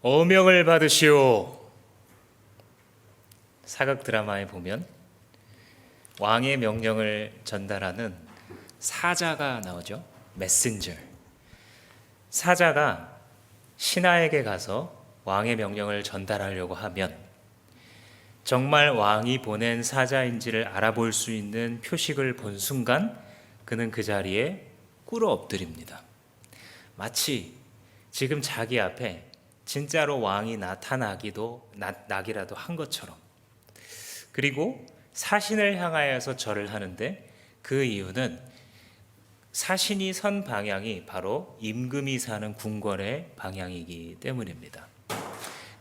어명을 받으시오. 사극 드라마에 보면 왕의 명령을 전달하는 사자가 나오죠. 메신저. 사자가 신하에게 가서 왕의 명령을 전달하려고 하면 정말 왕이 보낸 사자인지를 알아볼 수 있는 표식을 본 순간 그는 그 자리에 꿇어 엎드립니다. 마치 지금 자기 앞에 진짜로 왕이 나기라도 한 것처럼. 그리고 사신을 향하여서 절을 하는데 그 이유는 사신이 선 방향이 바로 임금이 사는 궁궐의 방향이기 때문입니다.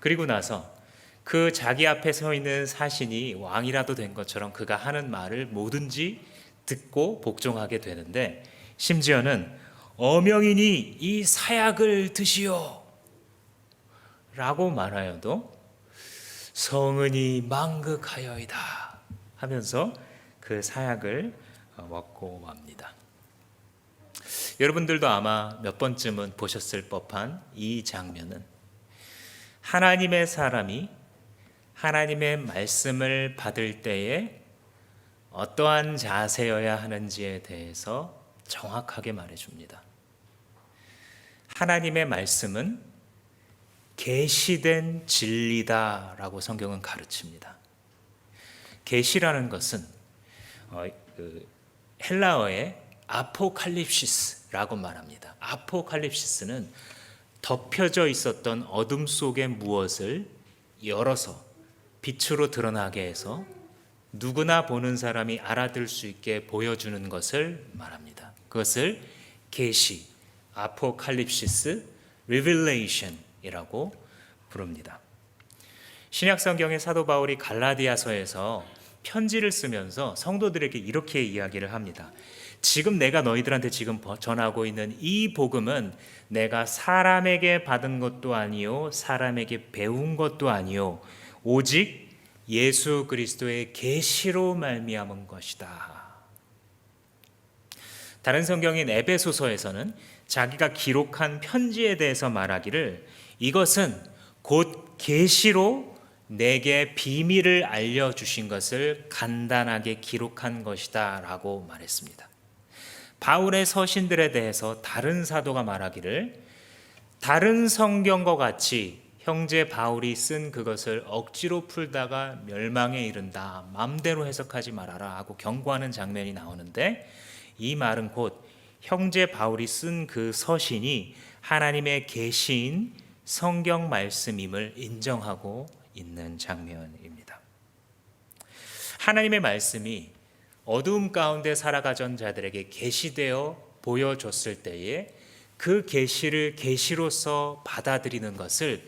그리고 나서 그 자기 앞에 서 있는 사신이 왕이라도 된 것처럼 그가 하는 말을 뭐든지 듣고 복종하게 되는데, 심지어는 어명이니 이 사약을 드시오 라고 말하여도 성은이 망극하여이다 하면서 그 사약을 먹고 맙니다. 여러분들도 아마 몇 번쯤은 보셨을 법한 이 장면은 하나님의 사람이 하나님의 말씀을 받을 때에 어떠한 자세여야 하는지에 대해서 정확하게 말해줍니다. 하나님의 말씀은 계시된 진리다라고 성경은 가르칩니다. 계시라는 것은 헬라어의 아포칼립시스라고 말합니다. 아포칼립시스는 덮여져 있었던 어둠 속의 무엇을 열어서 빛으로 드러나게 해서 누구나 보는 사람이 알아들 수 있게 보여주는 것을 말합니다. 그것을 계시, 아포칼립시스, 리빌레이션이라고 부릅니다. 신약 성경의 사도 바울이 갈라디아서에서 편지를 쓰면서 성도들에게 이렇게 이야기를 합니다. 지금 내가 너희들한테 지금 전하고 있는 이 복음은 내가 사람에게 받은 것도 아니요 사람에게 배운 것도 아니요 오직 예수 그리스도의 계시로 말미암은 것이다. 다른 성경인 에베소서에서는 자기가 기록한 편지에 대해서 말하기를 이것은 곧 계시로 내게 비밀을 알려주신 것을 간단하게 기록한 것이다 라고 말했습니다. 바울의 서신들에 대해서 다른 사도가 말하기를 다른 성경과 같이 형제 바울이 쓴 그것을 억지로 풀다가 멸망에 이른다, 맘대로 해석하지 말아라 하고 경고하는 장면이 나오는데, 이 말은 곧 형제 바울이 쓴 그 서신이 하나님의 계시인 성경 말씀임을 인정하고 있는 장면입니다. 하나님의 말씀이 어두움 가운데 살아가던 자들에게 계시되어 보여줬을 때에 그 계시를 계시로서 받아들이는 것을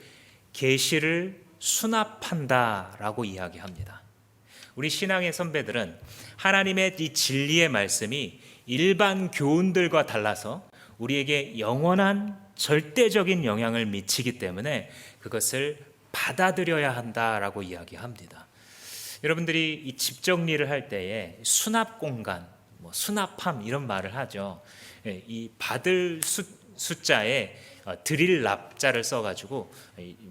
계시를 수납한다라고 이야기합니다. 우리 신앙의 선배들은 하나님의 이 진리의 말씀이 일반 교훈들과 달라서 우리에게 영원한 절대적인 영향을 미치기 때문에 그것을 받아들여야 한다라고 이야기합니다. 여러분들이 이 집 정리를 할 때에 수납 공간, 수납함 이런 말을 하죠. 이 받을 숫자에 드릴 납자를 써가지고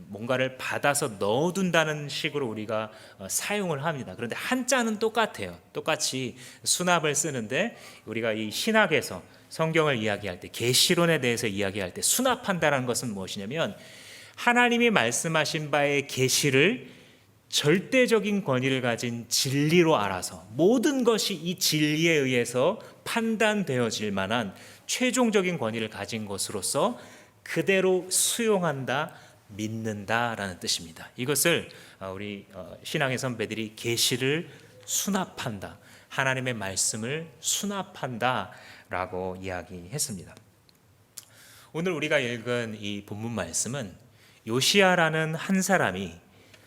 뭔가를 받아서 넣어둔다는 식으로 우리가 사용을 합니다. 그런데 한자는 똑같아요. 똑같이 수납을 쓰는데 우리가 이 신학에서 성경을 이야기할 때, 계시론에 대해서 이야기할 때 수납한다는 것은 무엇이냐면 하나님이 말씀하신 바의 계시를 절대적인 권위를 가진 진리로 알아서 모든 것이 이 진리에 의해서 판단되어질 만한 최종적인 권위를 가진 것으로서 그대로 수용한다, 믿는다라는 뜻입니다. 이것을 우리 신앙의 선배들이 계시를 수납한다, 하나님의 말씀을 수납한다라고 이야기했습니다. 오늘 우리가 읽은 이 본문 말씀은 요시야라는 한 사람이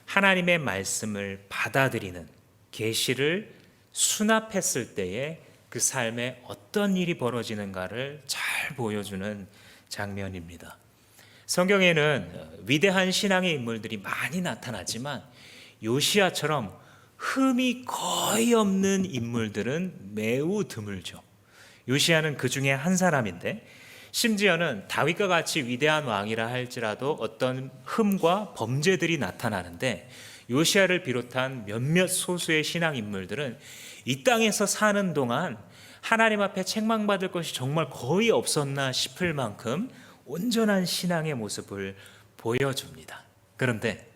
하나님의 말씀을 받아들이는, 계시를 수납했을 때에 그 삶에 어떤 일이 벌어지는가를 잘 보여주는 장면입니다. 성경에는 위대한 신앙의 인물들이 많이 나타나지만 요시야처럼 흠이 거의 없는 인물들은 매우 드물죠. 요시야는 그 중에 한 사람인데 심지어는 다윗과 같이 위대한 왕이라 할지라도 어떤 흠과 범죄들이 나타나는데 요시야를 비롯한 몇몇 소수의 신앙 인물들은 이 땅에서 사는 동안 하나님 앞에 책망받을 것이 정말 거의 없었나 싶을 만큼 온전한 신앙의 모습을 보여줍니다. 그런데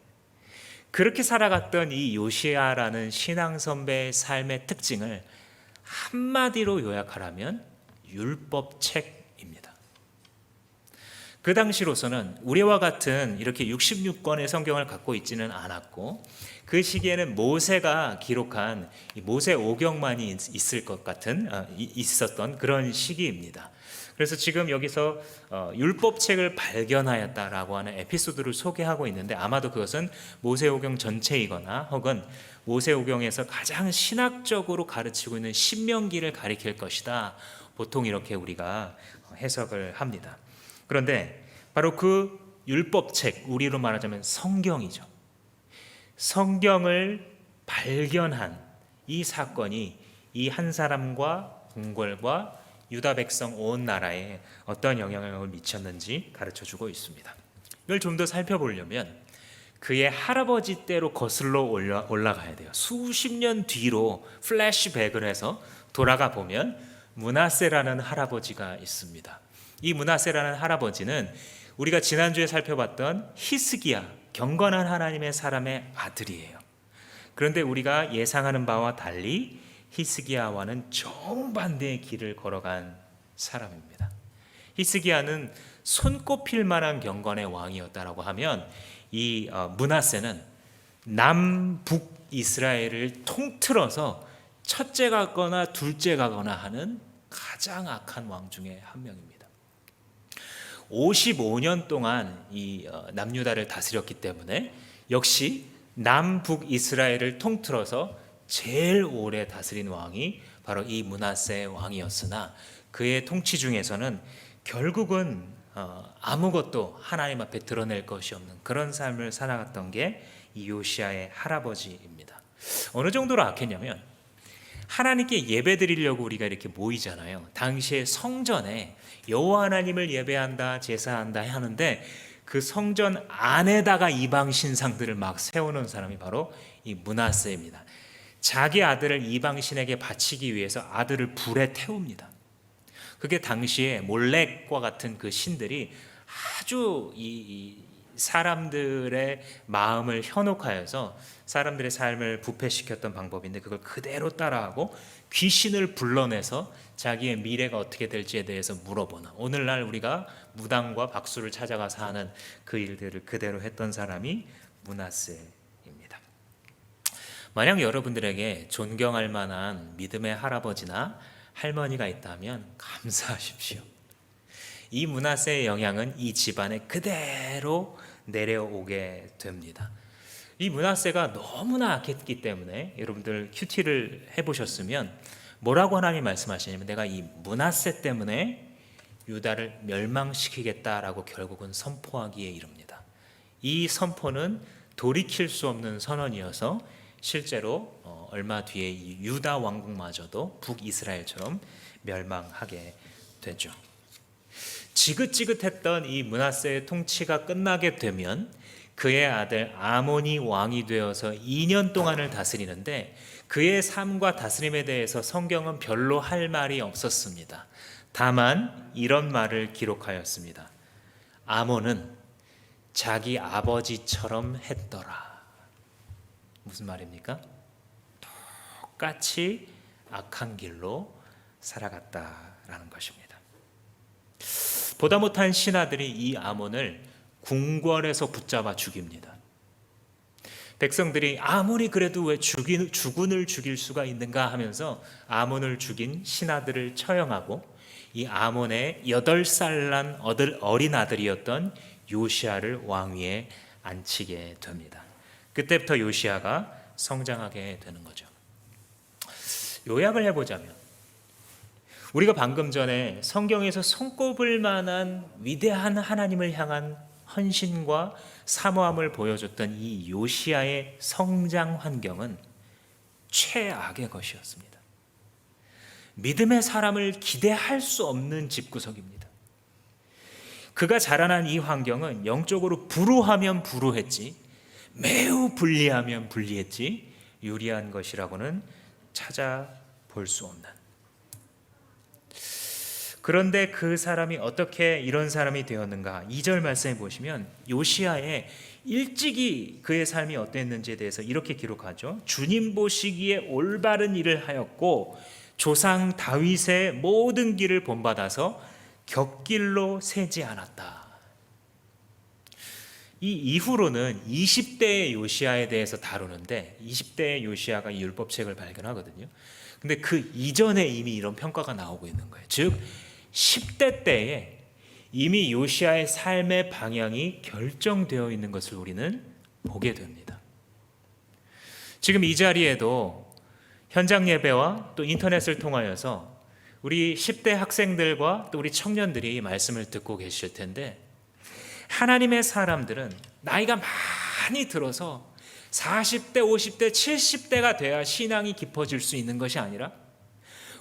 그렇게 살아갔던 이 요시야라는 신앙 선배의 삶의 특징을 한마디로 요약하라면 율법책입니다. 그 당시로서는 우리와 같은 이렇게 66권의 성경을 갖고 있지는 않았고 그 시기에는 모세가 기록한 모세 오경만이 있을 것 같은 있었던 그런 시기입니다. 그래서 지금 여기서 율법책을 발견하였다라고 하는 에피소드를 소개하고 있는데 아마도 그것은 모세오경 전체이거나 혹은 모세오경에서 가장 신학적으로 가르치고 있는 신명기를 가리킬 것이다. 보통 이렇게 우리가 해석을 합니다. 그런데 바로 그 율법책, 우리로 말하자면 성경이죠. 성경을 발견한 이 사건이 이 한 사람과 궁궐과 유다 백성 온 나라에 어떤 영향을 미쳤는지 가르쳐주고 있습니다. 이걸 좀 더 살펴보려면 그의 할아버지 때로 거슬러 올라가야 돼요. 수십 년 뒤로 플래시백을 해서 돌아가 보면 므낫세라는 할아버지가 있습니다. 이 므낫세라는 할아버지는 우리가 지난주에 살펴봤던 히스기야, 경건한 하나님의 사람의 아들이에요. 그런데 우리가 예상하는 바와 달리 히스기야와는 정반대의 길을 걸어간 사람입니다. 히스기야는 손꼽힐 만한 경건의 왕이었다라고 하면 이 므낫세는 남북 이스라엘을 통틀어서 첫째가거나 둘째가거나 하는 가장 악한 왕 중에 한 명입니다. 55년 동안 이 남유다를 다스렸기 때문에 역시 남북 이스라엘을 통틀어서 제일 오래 다스린 왕이 바로 이 므낫세 왕이었으나 그의 통치 중에서는 결국은 아무것도 하나님 앞에 드러낼 것이 없는 그런 삶을 살아갔던 게 이 요시야의 할아버지입니다. 어느 정도로 악했냐면 하나님께 예배 드리려고 우리가 이렇게 모이잖아요. 당시에 성전에 여호와 하나님을 예배한다, 제사한다 하는데 그 성전 안에다가 이방 신상들을 막 세우는 사람이 바로 이 므낫세입니다. 자기 아들을 이방신에게 바치기 위해서 아들을 불에 태웁니다. 그게 당시에 몰렉과 같은 그 신들이 아주 이 사람들의 마음을 현혹하여서 사람들의 삶을 부패시켰던 방법인데 그걸 그대로 따라하고 귀신을 불러내서 자기의 미래가 어떻게 될지에 대해서 물어보는, 오늘날 우리가 무당과 박수를 찾아가서 하는 그 일들을 그대로 했던 사람이 므낫세입니다. 만약 여러분들에게 존경할 만한 믿음의 할아버지나 할머니가 있다면 감사하십시오. 이 므낫세의 영향은 이 집안에 그대로 내려오게 됩니다. 이 므낫세가 너무나 악했기 때문에 여러분들 큐티를 해보셨으면 뭐라고 하나님이 말씀하시냐면 내가 이 므낫세 때문에 유다를 멸망시키겠다라고 결국은 선포하기에 이릅니다. 이 선포는 돌이킬 수 없는 선언이어서 실제로 얼마 뒤에 이 유다 왕국마저도 북이스라엘처럼 멸망하게 되죠. 지긋지긋했던 이 므낫세의 통치가 끝나게 되면 그의 아들 아몬이 왕이 되어서 2년 동안을 다스리는데 그의 삶과 다스림에 대해서 성경은 별로 할 말이 없었습니다. 다만 이런 말을 기록하였습니다. 아몬은 자기 아버지처럼 했더라. 무슨 말입니까? 똑같이 악한 길로 살아갔다라는 것입니다. 보다 못한 신하들이 이 아몬을 궁궐에서 붙잡아 죽입니다. 백성들이 아무리 그래도 왜 주군을 죽일 수가 있는가 하면서 아몬을 죽인 신하들을 처형하고 이 아몬의 8살 난 어린 아들이었던 요시야를 왕위에 앉히게 됩니다. 그때부터 요시야가 성장하게 되는 거죠. 요약을 해보자면 우리가 방금 전에 성경에서 손꼽을 만한 위대한 하나님을 향한 헌신과 사모함을 보여줬던 이 요시야의 성장 환경은 최악의 것이었습니다. 믿음의 사람을 기대할 수 없는 집구석입니다. 그가 자라난 이 환경은 영적으로 불우하면 불우했지, 매우 불리하면 불리했지, 유리한 것이라고는 찾아볼 수 없는. 그런데 그 사람이 어떻게 이런 사람이 되었는가? 2절 말씀해 보시면 요시야의 일찍이 그의 삶이 어땠는지에 대해서 이렇게 기록하죠. 주님 보시기에 올바른 일을 하였고 조상 다윗의 모든 길을 본받아서 곁길로 새지 않았다. 이 이후로는 20대의 요시야에 대해서 다루는데 20대의 요시야가 율법책을 발견하거든요. 근데 그 이전에 이미 이런 평가가 나오고 있는 거예요. 즉 10대 때에 이미 요시야의 삶의 방향이 결정되어 있는 것을 우리는 보게 됩니다. 지금 이 자리에도 현장 예배와 또 인터넷을 통하여서 우리 10대 학생들과 또 우리 청년들이 말씀을 듣고 계실 텐데, 하나님의 사람들은 나이가 많이 들어서 40대, 50대, 70대가 돼야 신앙이 깊어질 수 있는 것이 아니라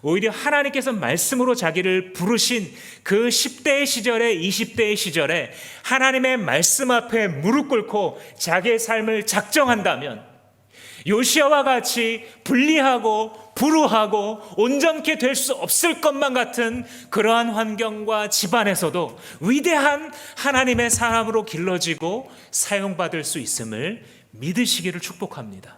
오히려 하나님께서 말씀으로 자기를 부르신 그 10대의 시절에 20대의 시절에 하나님의 말씀 앞에 무릎 꿇고 자기의 삶을 작정한다면 요시야와 같이 불리하고 불우하고 온전케 될 수 없을 것만 같은 그러한 환경과 집안에서도 위대한 하나님의 사람으로 길러지고 사용받을 수 있음을 믿으시기를 축복합니다.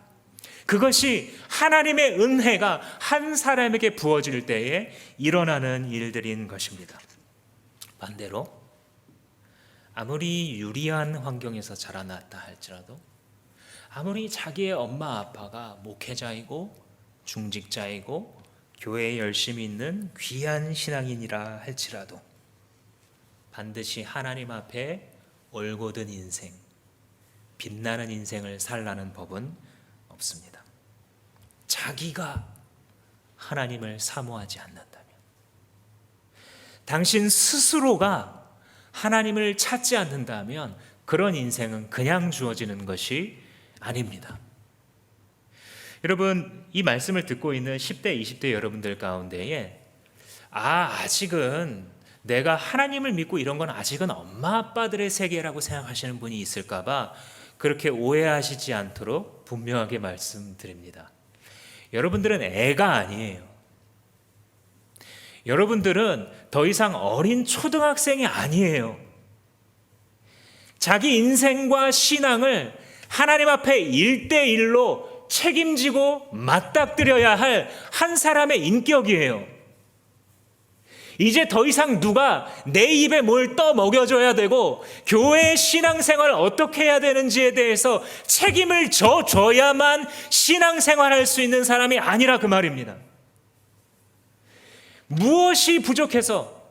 그것이 하나님의 은혜가 한 사람에게 부어질 때에 일어나는 일들인 것입니다. 반대로 아무리 유리한 환경에서 자라났다 할지라도, 아무리 자기의 엄마 아빠가 목회자이고 중직자이고 교회에 열심히 있는 귀한 신앙인이라 할지라도 반드시 하나님 앞에 올곧은 인생, 빛나는 인생을 살라는 법은 없습니다. 자기가 하나님을 사모하지 않는다면, 당신 스스로가 하나님을 찾지 않는다면 그런 인생은 그냥 주어지는 것이 아닙니다. 여러분, 이 말씀을 듣고 있는 10대, 20대 여러분들 가운데에 아직은 내가 하나님을 믿고 이런 건 아직은 엄마 아빠들의 세계라고 생각하시는 분이 있을까 봐 그렇게 오해하시지 않도록 분명하게 말씀드립니다. 여러분들은 애가 아니에요. 여러분들은 더 이상 어린 초등학생이 아니에요. 자기 인생과 신앙을 하나님 앞에 1대1로 책임지고 맞닥뜨려야 할 한 사람의 인격이에요. 이제 더 이상 누가 내 입에 뭘 떠먹여줘야 되고 교회의 신앙생활 어떻게 해야 되는지에 대해서 책임을 져줘야만 신앙생활할 수 있는 사람이 아니라 그 말입니다. 무엇이 부족해서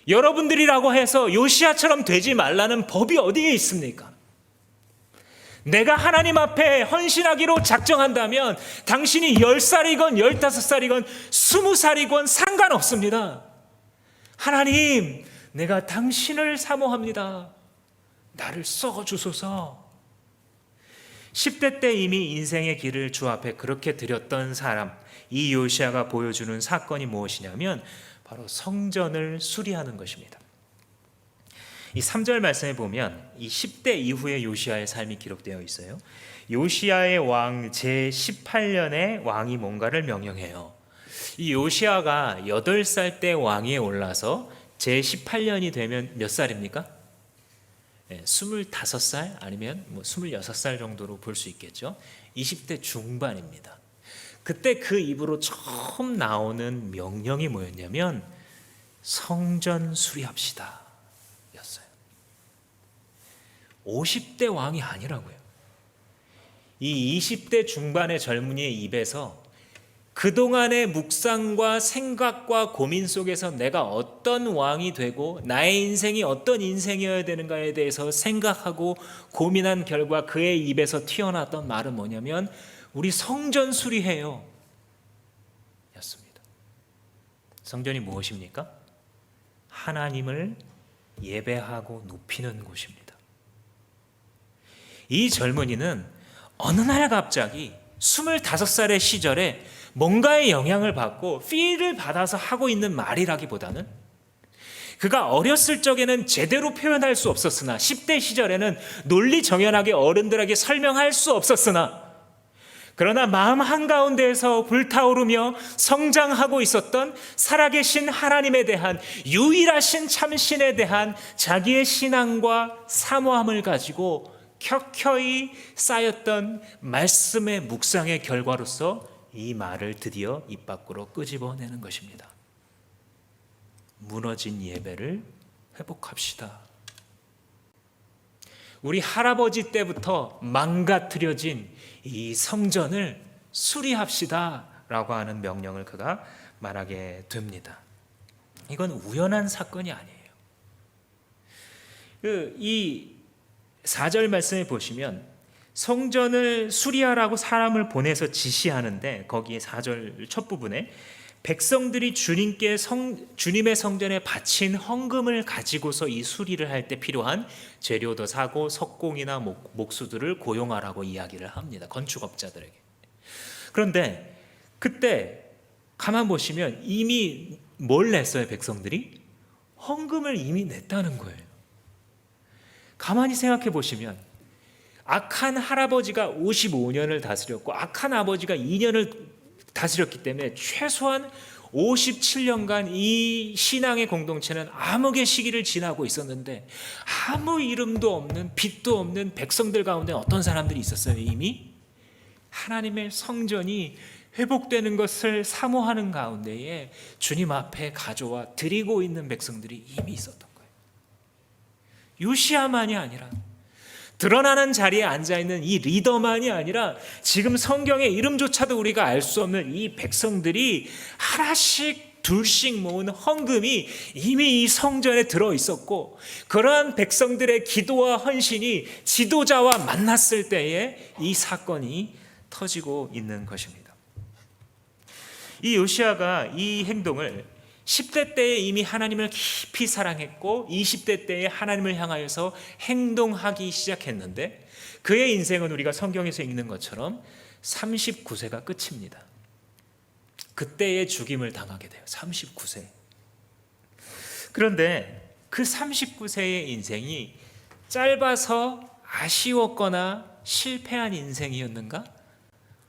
여러분들이라고 해서 요시야처럼 되지 말라는 법이 어디에 있습니까? 내가 하나님 앞에 헌신하기로 작정한다면 당신이 10살이건 15살이건 20살이건 상관없습니다. 하나님, 내가 당신을 사모합니다. 나를 써주소서. 10대 때 이미 인생의 길을 주 앞에 그렇게 드렸던 사람, 이 요시야가 보여주는 사건이 무엇이냐면 바로 성전을 수리하는 것입니다. 이 3절 말씀에 보면 이 10대 이후의 요시야의 삶이 기록되어 있어요. 요시야의 왕 제18년에 왕이 뭔가를 명령해요. 이 요시야가 8살 때 왕위에 올라서 제18년이 되면 몇 살입니까? 25살 아니면 26살 정도로 볼 수 있겠죠. 20대 중반입니다. 그때 그 입으로 처음 나오는 명령이 뭐였냐면 성전 수리합시다 였어요. 50대 왕이 아니라고요. 이 20대 중반의 젊은이의 입에서 그동안의 묵상과 생각과 고민 속에서 내가 어떤 왕이 되고 나의 인생이 어떤 인생이어야 되는가에 대해서 생각하고 고민한 결과 그의 입에서 튀어나왔던 말은 뭐냐면 우리 성전 수리해요 였습니다. 성전이 무엇입니까? 하나님을 예배하고 높이는 곳입니다. 이 젊은이는 어느 날 갑자기 25살의 시절에 뭔가의 영향을 받고 필을 받아서 하고 있는 말이라기보다는, 그가 어렸을 적에는 제대로 표현할 수 없었으나 10대 시절에는 논리정연하게 어른들에게 설명할 수 없었으나, 그러나 마음 한가운데에서 불타오르며 성장하고 있었던 살아계신 하나님에 대한, 유일하신 참신에 대한 자기의 신앙과 사모함을 가지고 켜켜이 쌓였던 말씀의 묵상의 결과로서 이 말을 드디어 입 밖으로 끄집어내는 것입니다. 무너진 예배를 회복합시다. 우리 할아버지 때부터 망가뜨려진 이 성전을 수리합시다 라고 하는 명령을 그가 말하게 됩니다. 이건 우연한 사건이 아니에요. 이 4절 말씀에 보시면 성전을 수리하라고 사람을 보내서 지시하는데, 거기에 4절 첫 부분에 백성들이 주님의 성전에 바친 헌금을 가지고서 이 수리를 할 때 필요한 재료도 사고 석공이나 목수들을 고용하라고 이야기를 합니다. 건축업자들에게. 그런데 그때 가만 보시면 이미 뭘 냈어요? 백성들이 헌금을 이미 냈다는 거예요. 가만히 생각해 보시면 악한 할아버지가 55년을 다스렸고 악한 아버지가 2년을 다스렸기 때문에 최소한 57년간 이 신앙의 공동체는 암흑의 시기를 지나고 있었는데, 아무 이름도 없는 빛도 없는 백성들 가운데 어떤 사람들이 있었어요. 이미 하나님의 성전이 회복되는 것을 사모하는 가운데에 주님 앞에 가져와 드리고 있는 백성들이 이미 있었던 거예요. 요시야만이 아니라, 드러나는 자리에 앉아있는 이 리더만이 아니라, 지금 성경의 이름조차도 우리가 알 수 없는 이 백성들이 하나씩 둘씩 모은 헌금이 이미 이 성전에 들어있었고, 그러한 백성들의 기도와 헌신이 지도자와 만났을 때에 이 사건이 터지고 있는 것입니다. 이 요시야가 이 행동을 10대 때에 이미 하나님을 깊이 사랑했고 20대 때에 하나님을 향하여서 행동하기 시작했는데, 그의 인생은 우리가 성경에서 읽는 것처럼 39세가 끝입니다. 그때의 죽임을 당하게 돼요. 39세. 그런데 그 39세의 인생이 짧아서 아쉬웠거나 실패한 인생이었는가?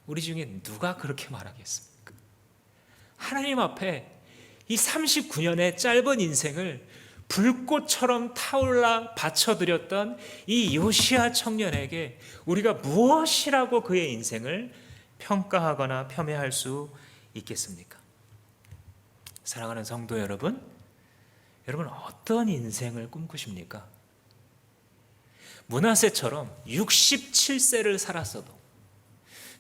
우리 중에 누가 그렇게 말하겠습니까? 하나님 앞에 이 39년의 짧은 인생을 불꽃처럼 타올라 바쳐드렸던 이 요시야 청년에게 우리가 무엇이라고 그의 인생을 평가하거나 폄훼할 수 있겠습니까? 사랑하는 성도 여러분, 여러분 어떤 인생을 꿈꾸십니까? 므낫세처럼 67세를 살았어도,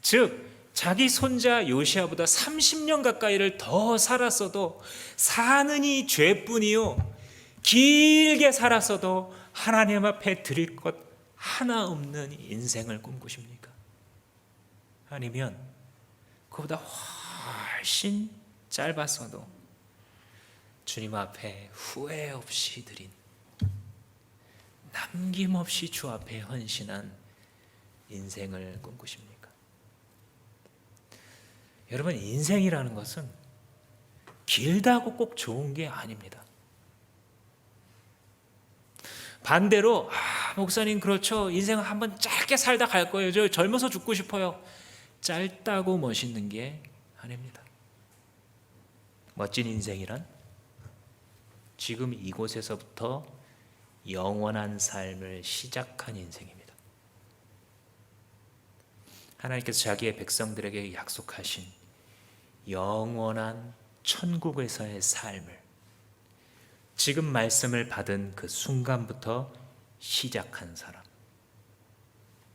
즉 자기 손자 요시야보다 30년 가까이를 더 살았어도 사는 이 죄뿐이요, 길게 살았어도 하나님 앞에 드릴 것 하나 없는 인생을 꿈꾸십니까? 아니면 그보다 훨씬 짧았어도 주님 앞에 후회 없이 드린, 남김없이 주 앞에 헌신한 인생을 꿈꾸십니까? 여러분, 인생이라는 것은 길다고 꼭 좋은 게 아닙니다. 반대로 목사님 그렇죠, 인생 한번 짧게 살다 갈 거예요, 저 젊어서 죽고 싶어요. 짧다고 멋있는 게 아닙니다. 멋진 인생이란 지금 이곳에서부터 영원한 삶을 시작한 인생입니다. 하나님께서 자기의 백성들에게 약속하신 영원한 천국에서의 삶을 지금 말씀을 받은 그 순간부터 시작한 사람,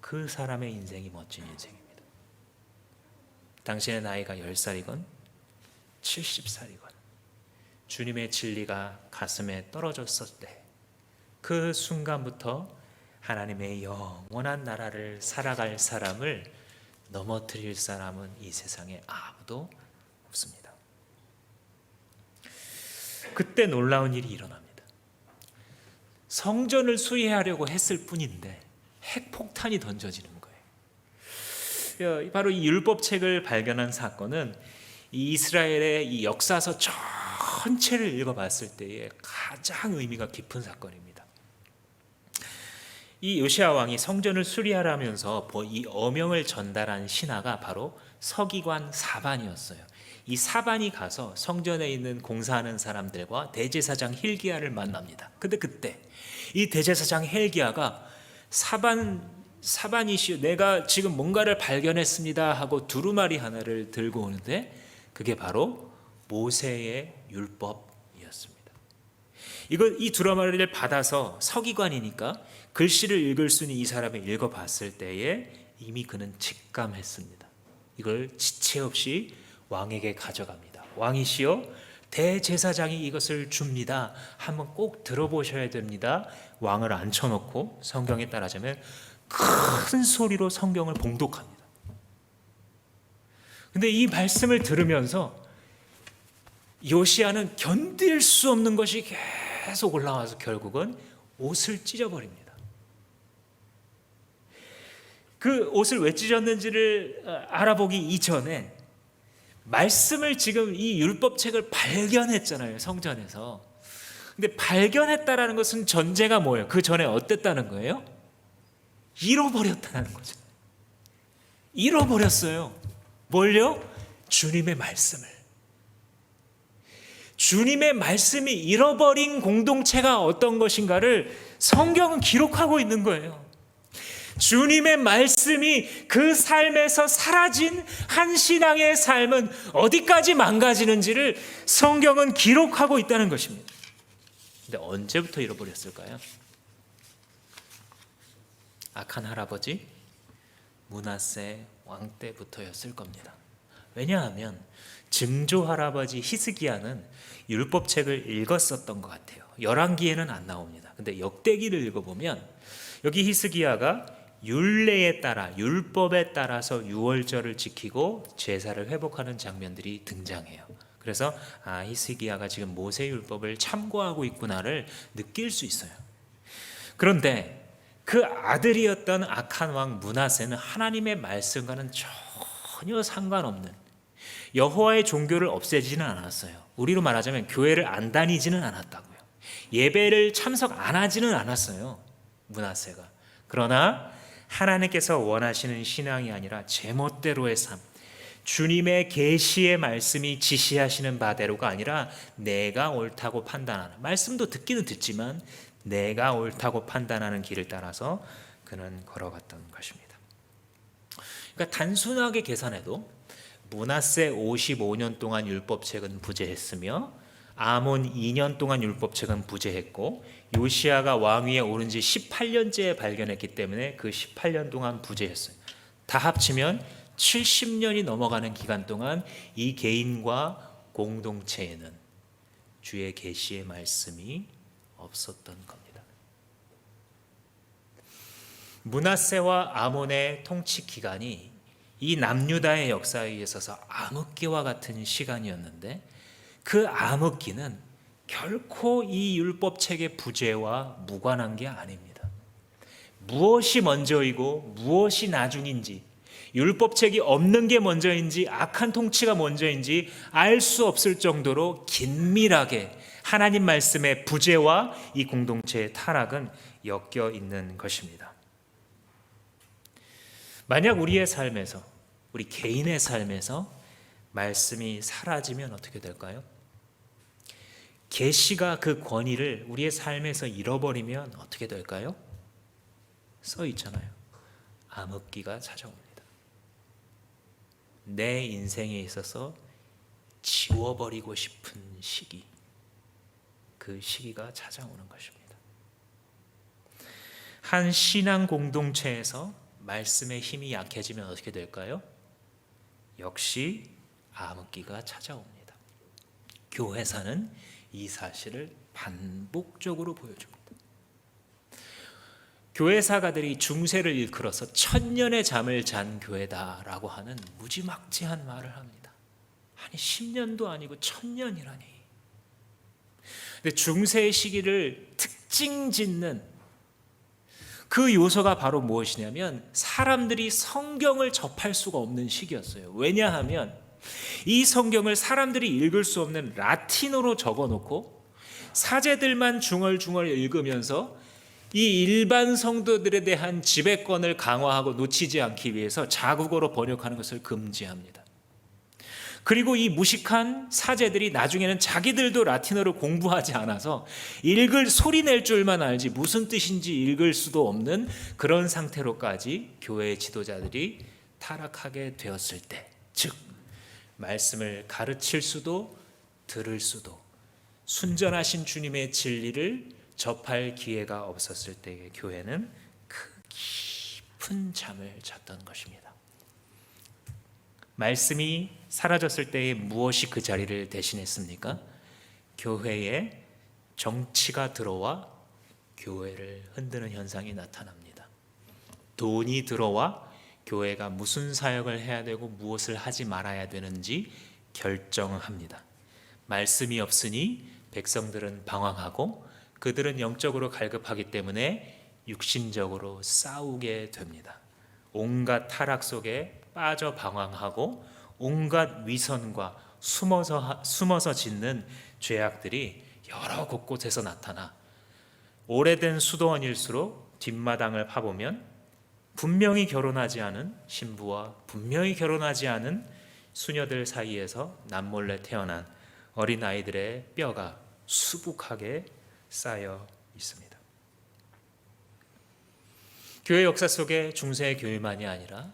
그 사람의 인생이 멋진 인생입니다. 당신의 나이가 10살이건 70살이건 주님의 진리가 가슴에 떨어졌을 때 그 순간부터 하나님의 영원한 나라를 살아갈 사람을 넘어뜨릴 사람은 이 세상에 아무도 없습니다. 그때 놀라운 일이 일어납니다. 성전을 수리하려고 했을 뿐인데 핵폭탄이 던져지는 거예요. 바로 이 율법책을 발견한 사건은 이 이스라엘의 이 역사서 전체를 읽어봤을 때에 가장 의미가 깊은 사건입니다. 이 요시야 왕이 성전을 수리하라면서 이 어명을 전달한 신하가 바로 서기관 사반이었어요. 이 사반이 가서 성전에 있는 공사하는 사람들과 대제사장 hil기야를 만납니다. 근데 그때 이 대제사장 hil기야가 사반이시여, 내가 지금 뭔가를 발견했습니다 하고 두루마리 하나를 들고 오는데 그게 바로 모세의 율법이었습니다. 이 두루마리를 받아서 서기관이니까 글씨를 읽을 수 있는 이 사람이 읽어봤을 때에 이미 그는 직감했습니다. 이걸 지체 없이 왕에게 가져갑니다. 왕이시여, 대제사장이 이것을 줍니다. 한번 꼭 들어보셔야 됩니다. 왕을 앉혀놓고 성경에 따라자면 큰 소리로 성경을 봉독합니다. 근데 이 말씀을 들으면서 요시야는 견딜 수 없는 것이 계속 올라와서 결국은 옷을 찢어버립니다. 그 옷을 왜 찢었는지를 알아보기 이전에 말씀을 지금 이 율법책을 발견했잖아요, 성전에서. 근데 발견했다라는 것은 전제가 뭐예요? 그 전에 어땠다는 거예요? 잃어버렸다는 거죠. 잃어버렸어요. 뭘요? 주님의 말씀을. 주님의 말씀이 잃어버린 공동체가 어떤 것인가를 성경은 기록하고 있는 거예요. 주님의 말씀이 그 삶에서 사라진 한 신앙의 삶은 어디까지 망가지는지를 성경은 기록하고 있다는 것입니다. 근데 언제부터 잃어버렸을까요? 악한 할아버지 므낫세 왕 때부터였을 겁니다. 왜냐하면 증조 할아버지 히스기야는 율법책을 읽었었던 것 같아요. 열왕기에는 안 나옵니다. 근데 역대기를 읽어보면 여기 히스기야가 율례에 따라, 율법에 따라서 유월절을 지키고 제사를 회복하는 장면들이 등장해요. 그래서 히스기야가 지금 모세 율법을 참고하고 있구나를 느낄 수 있어요. 그런데 그 아들이었던 악한 왕 므낫세는 하나님의 말씀과는 전혀 상관없는, 여호와의 종교를 없애지는 않았어요. 우리로 말하자면 교회를 안 다니지는 않았다고요. 예배를 참석 안 하지는 않았어요, 므낫세가. 그러나 하나님께서 원하시는 신앙이 아니라 제멋대로의 삶, 주님의 계시의 말씀이 지시하시는 바대로가 아니라 내가 옳다고 판단하는, 말씀도 듣기는 듣지만 내가 옳다고 판단하는 길을 따라서 그는 걸어갔던 것입니다. 그러니까 단순하게 계산해도 므낫세 55년 동안 율법책은 부재했으며 아몬 2년 동안 율법책은 부재했고 요시야가 왕위에 오른 지 18년째에 발견했기 때문에 그 18년 동안 부재했어요. 다 합치면 70년이 넘어가는 기간 동안 이 개인과 공동체에는 주의 계시의 말씀이 없었던 겁니다. 므낫세와 아몬의 통치 기간이 이 남유다의 역사에 있어서 암흑기와 같은 시간이었는데 그 암흑기는 결코 이 율법책의 부재와 무관한 게 아닙니다. 무엇이 먼저이고 무엇이 나중인지, 율법책이 없는 게 먼저인지 악한 통치가 먼저인지 알 수 없을 정도로 긴밀하게 하나님 말씀의 부재와 이 공동체의 타락은 엮여 있는 것입니다. 만약 우리의 삶에서, 우리 개인의 삶에서 말씀이 사라지면 어떻게 될까요? 계시가 그 권위를 우리의 삶에서 잃어버리면 어떻게 될까요? 써 있잖아요. 암흑기가 찾아옵니다. 내 인생에 있어서 지워버리고 싶은 시기, 그 시기가 찾아오는 것입니다. 한 신앙 공동체에서 말씀의 힘이 약해지면 어떻게 될까요? 역시 암흑기가 찾아옵니다. 교회사는 이 사실을 반복적으로 보여줍니다. 교회사가들이 중세를 일컬어서 천년의 잠을 잔 교회다라고 하는 무지막지한 말을 합니다. 아니 10년도 아니고 1000년이라니. 근데 중세의 시기를 특징 짓는 그 요소가 바로 무엇이냐면 사람들이 성경을 접할 수가 없는 시기였어요. 왜냐하면 이 성경을 사람들이 읽을 수 없는 라틴어로 적어놓고 사제들만 중얼중얼 읽으면서 이 일반 성도들에 대한 지배권을 강화하고 놓치지 않기 위해서 자국어로 번역하는 것을 금지합니다. 그리고 이 무식한 사제들이 나중에는 자기들도 라틴어를 공부하지 않아서 읽을 소리 낼 줄만 알지 무슨 뜻인지 읽을 수도 없는 그런 상태로까지 교회의 지도자들이 타락하게 되었을 때, 즉 말씀을 가르칠 수도 들을 수도 순전하신 주님의 진리를 접할 기회가 없었을 때의 교회는 그 깊은 잠을 잤던 것입니다. 말씀이 사라졌을 때에 무엇이 그 자리를 대신했습니까? 교회에 정치가 들어와 교회를 흔드는 현상이 나타납니다. 돈이 들어와 교회가 무슨 사역을 해야 되고 무엇을 하지 말아야 되는지 결정합니다. 말씀이 없으니 백성들은 방황하고 그들은 영적으로 갈급하기 때문에 육신적으로 싸우게 됩니다. 온갖 타락 속에 빠져 방황하고 온갖 위선과 숨어서 짓는 죄악들이 여러 곳곳에서 나타나 오래된 수도원일수록 뒷마당을 파보면 분명히 결혼하지 않은 신부와 분명히 결혼하지 않은 수녀들 사이에서 남몰래 태어난 어린아이들의 뼈가 수북하게 쌓여 있습니다. 교회 역사 속에 중세의 교회만이 아니라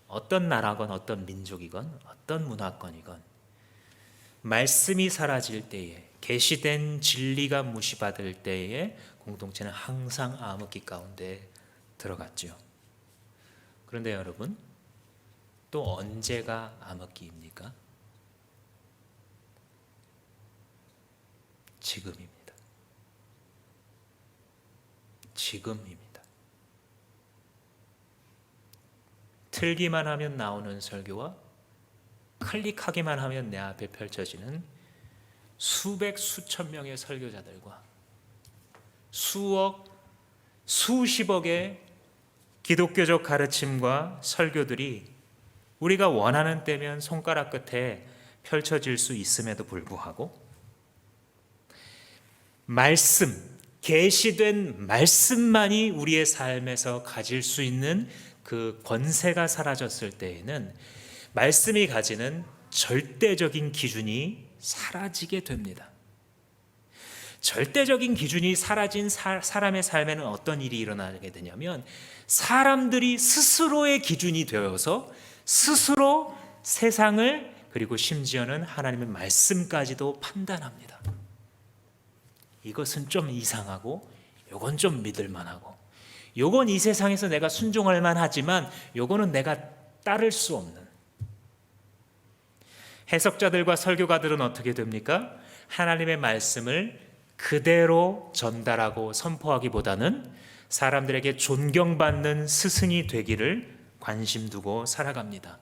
어떤 나라건 어떤 민족이건 어떤 문화권이건 말씀이 사라질 때에, 계시된 진리가 무시받을 때에 공동체는 항상 암흑기 가운데 들어갔죠. 그런데 여러분, 또 언제가 암흑기입니까? 지금입니다. 지금입니다. 틀기만 하면 나오는 설교와 클릭하기만 하면 내 앞에 펼쳐지는 수백 수천 명의 설교자들과 수억 수십억의 기독교적 가르침과 설교들이 우리가 원하는 때면 손가락 끝에 펼쳐질 수 있음에도 불구하고 말씀, 계시된 말씀만이 우리의 삶에서 가질 수 있는 그 권세가 사라졌을 때에는 말씀이 가지는 절대적인 기준이 사라지게 됩니다. 절대적인 기준이 사라진 사람의 삶에는 어떤 일이 일어나게 되냐면 사람들이 스스로의 기준이 되어서 스스로 세상을 그리고 심지어는 하나님의 말씀까지도 판단합니다. 이것은 좀 이상하고 요건 좀 믿을 만하고 요건 이 세상에서 내가 순종할 만하지만 요거는 내가 따를 수 없는. 해석자들과 설교가들은 어떻게 됩니까? 하나님의 말씀을 그대로 전달하고 선포하기보다는 사람들에게 존경받는 스승이 되기를 관심 두고 살아갑니다.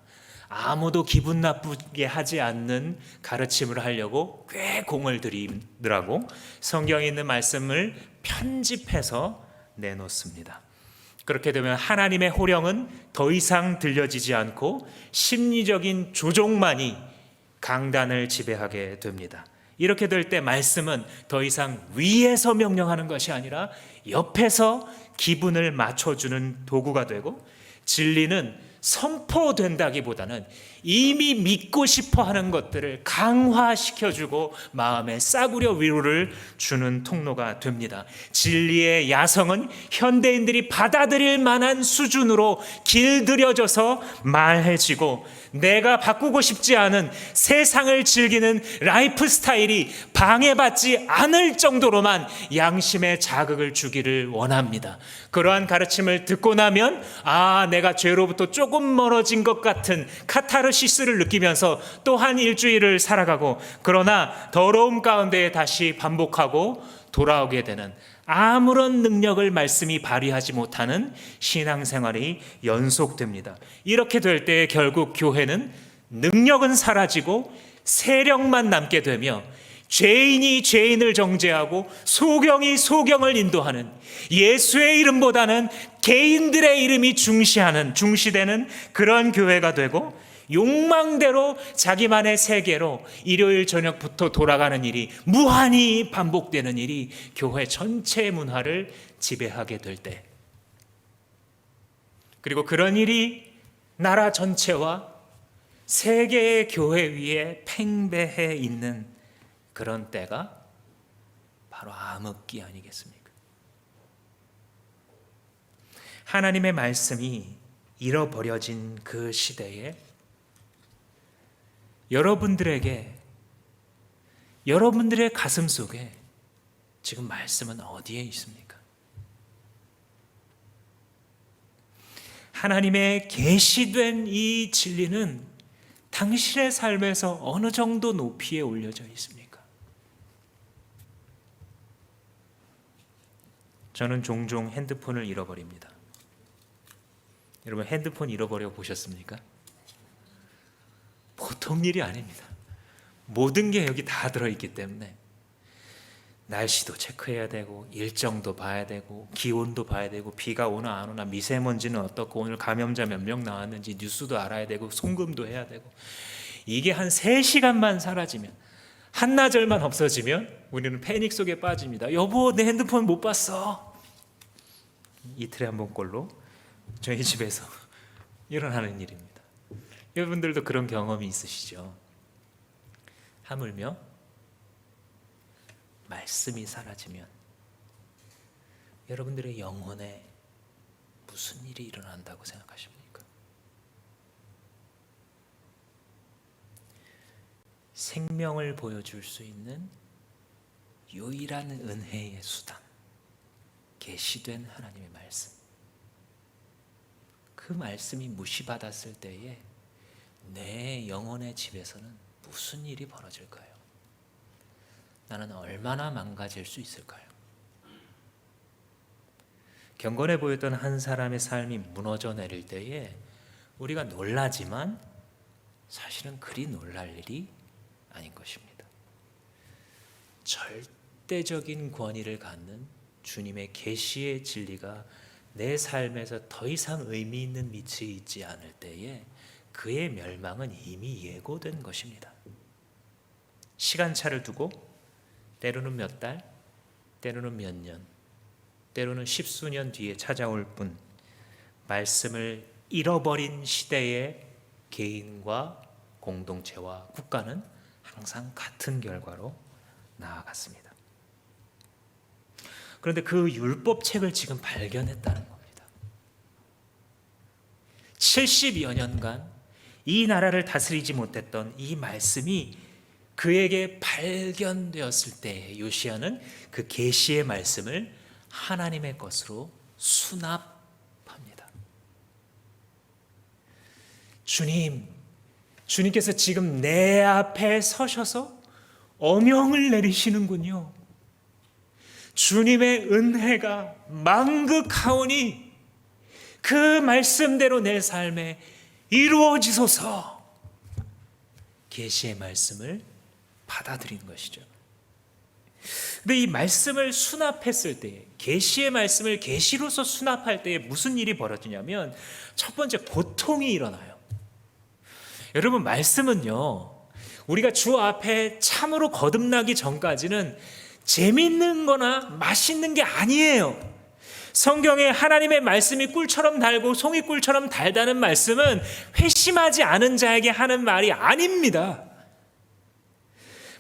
아무도 기분 나쁘게 하지 않는 가르침을 하려고 꽤 공을 들이더라고 성경에 있는 말씀을 편집해서 내놓습니다. 그렇게 되면 하나님의 호령은 더 이상 들려지지 않고 심리적인 조종만이 강단을 지배하게 됩니다. 이렇게 될 때 말씀은 더 이상 위에서 명령하는 것이 아니라 옆에서 기분을 맞춰주는 도구가 되고 진리는 선포된다기보다는 이미 믿고 싶어 하는 것들을 강화시켜주고 마음에 싸구려 위로를 주는 통로가 됩니다. 진리의 야성은 현대인들이 받아들일 만한 수준으로 길들여져서 말해지고 내가 바꾸고 싶지 않은 세상을 즐기는 라이프 스타일이 방해받지 않을 정도로만 양심의 자극을 주기를 원합니다. 그러한 가르침을 듣고 나면 내가 죄로부터 조금 멀어진 것 같은 카타르시스를 느끼면서 또 한 일주일을 살아가고 그러나 더러움 가운데 다시 반복하고 돌아오게 되는 아무런 능력을 말씀이 발휘하지 못하는 신앙생활이 연속됩니다. 이렇게 될 때 결국 교회는 능력은 사라지고 세력만 남게 되며 죄인이 죄인을 정죄하고 소경이 소경을 인도하는, 예수의 이름보다는 개인들의 이름이 중시되는 그런 교회가 되고, 욕망대로 자기만의 세계로 일요일 저녁부터 돌아가는 일이 무한히 반복되는 일이 교회 전체 문화를 지배하게 될 때, 그리고 그런 일이 나라 전체와 세계의 교회 위에 팽배해 있는 그런 때가 바로 암흑기 아니겠습니까? 하나님의 말씀이 잃어버려진 그 시대에 여러분들에게, 여러분들의 가슴 속에 지금 말씀은 어디에 있습니까? 하나님의 계시된 이 진리는 당신의 삶에서 어느 정도 높이에 올려져 있습니까? 저는 종종 핸드폰을 잃어버립니다. 여러분, 핸드폰 잃어버려 보셨습니까? 보통 일이 아닙니다. 모든 게 여기 다 들어있기 때문에 날씨도 체크해야 되고, 일정도 봐야 되고, 기온도 봐야 되고, 비가 오나 안 오나, 미세먼지는 어떻고, 오늘 감염자 몇 명 나왔는지 뉴스도 알아야 되고, 송금도 해야 되고. 이게 한 3시간만 사라지면, 한나절만 없어지면 우리는 패닉 속에 빠집니다. 여보, 내 핸드폰 못 봤어. 이틀에 한 번꼴로 저희 집에서 일어나는 일입니다. 여러분들도 그런 경험이 있으시죠? 하물며 말씀이 사라지면 여러분들의 영혼에 무슨 일이 일어난다고 생각하십니까? 생명을 보여줄 수 있는 유일한 은혜의 수단, 계시된 하나님의 말씀. 그 말씀이 무시받았을 때에 내 영혼의 집에서는 무슨 일이 벌어질까요? 나는 얼마나 망가질 수 있을까요? 경건해 보였던 한 사람의 삶이 무너져 내릴 때에 우리가 놀라지만 사실은 그리 놀랄 일이 아닌 것입니다. 절대적인 권위를 갖는 주님의 계시의 진리가 내 삶에서 더 이상 의미 있는 위치에 있지 않을 때에 그의 멸망은 이미 예고된 것입니다. 시간차를 두고 때로는 몇 달, 때로는 몇 년, 때로는 10수년 뒤에 찾아올 뿐, 말씀을 잃어버린 시대의 개인과 공동체와 국가는 항상 같은 결과로 나아갔습니다. 그런데 그 율법책을 지금 발견했다는 겁니다. 70여 년간 이 나라를 다스리지 못했던 이 말씀이 그에게 발견되었을 때 요시야는 그 계시의 말씀을 하나님의 것으로 수납합니다. 주님께서 지금 내 앞에 서셔서 엄명을 내리시는군요. 주님의 은혜가 만극하오니 그 말씀대로 내 삶에 이루어지소서. 계시의 말씀을 받아들인 것이죠. 근데 이 말씀을 수납했을 때, 계시의 말씀을 계시로서 수납할 때에 무슨 일이 벌어지냐면 첫 번째, 고통이 일어나요. 여러분, 말씀은요, 우리가 주 앞에 참으로 거듭나기 전까지는 재밌는 거나 맛있는 게 아니에요. 성경에 하나님의 말씀이 꿀처럼 달고 송이꿀처럼 달다는 말씀은 회심하지 않은 자에게 하는 말이 아닙니다.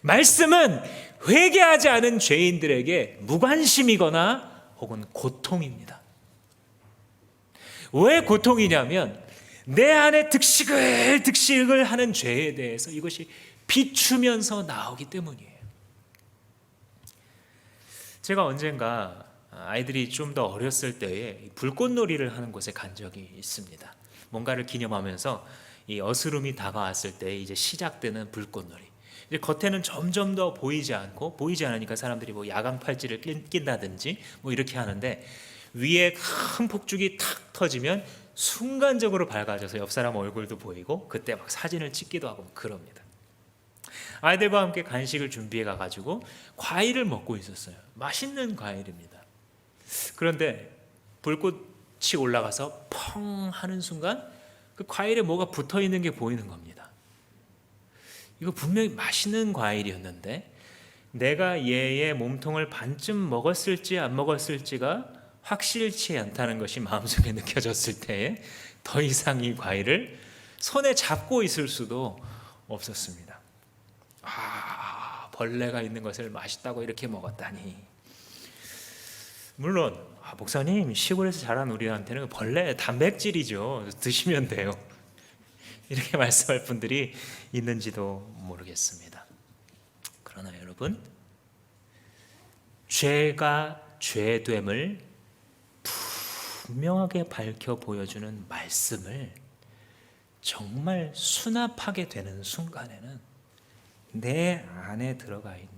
말씀은 회개하지 않은 죄인들에게 무관심이거나 혹은 고통입니다. 왜 고통이냐면 내 안에 득식을 하는 죄에 대해서 이것이 비추면서 나오기 때문이에요. 제가 언젠가 아이들이 좀 더 어렸을 때에 불꽃놀이를 하는 곳에 간 적이 있습니다. 뭔가를 기념하면서 이 어스름이 다가왔을 때 이제 시작되는 불꽃놀이. 이제 겉에는 점점 더 보이지 않으니까 사람들이 뭐 야광 팔찌를 낀다든지 뭐 이렇게 하는데, 위에 큰 폭죽이 탁 터지면 순간적으로 밝아져서 옆 사람 얼굴도 보이고 그때 막 사진을 찍기도 하고 그럽니다. 아이들과 함께 간식을 준비해 가지고 과일을 먹고 있었어요. 맛있는 과일입니다. 그런데 불꽃이 올라가서 펑 하는 순간 그 과일에 뭐가 붙어 있는 게 보이는 겁니다. 이거 분명히 맛있는 과일이었는데 내가 얘의 몸통을 반쯤 먹었을지 안 먹었을지가 확실치 않다는 것이 마음속에 느껴졌을 때에 더 이상 이 과일을 손에 잡고 있을 수도 없었습니다. 벌레가 있는 것을 맛있다고 이렇게 먹었다니. 물론 목사님, 시골에서 자란 우리한테는 벌레 단백질이죠. 드시면 돼요. 이렇게 말씀할 분들이 있는지도 모르겠습니다. 그러나 여러분, 죄가 죄됨을 분명하게 밝혀 보여주는 말씀을 정말 수납하게 되는 순간에는 내 안에 들어가 있는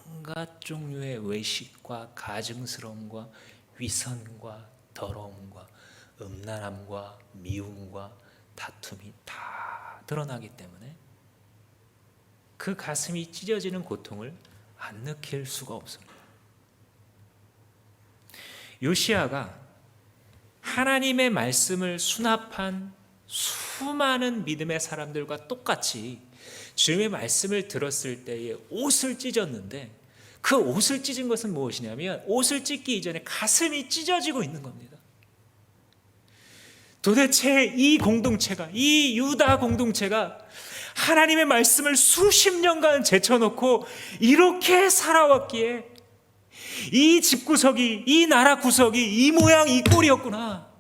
온갖 종류의 외식과 가증스러움과 위선과 더러움과 음란함과 미움과 다툼이 다 드러나기 때문에 그 가슴이 찢어지는 고통을 안 느낄 수가 없습니다. 요시야가 하나님의 말씀을 수납한 수많은 믿음의 사람들과 똑같이 주님의 말씀을 들었을 때에 옷을 찢었는데 그 옷을 찢은 것은 무엇이냐면 옷을 찢기 이전에 가슴이 찢어지고 있는 겁니다. 도대체 이 공동체가, 이 유다 공동체가 하나님의 말씀을 수십 년간 제쳐놓고 이렇게 살아왔기에 이 집구석이, 이 나라 구석이 이 모양 이 꼴이었구나.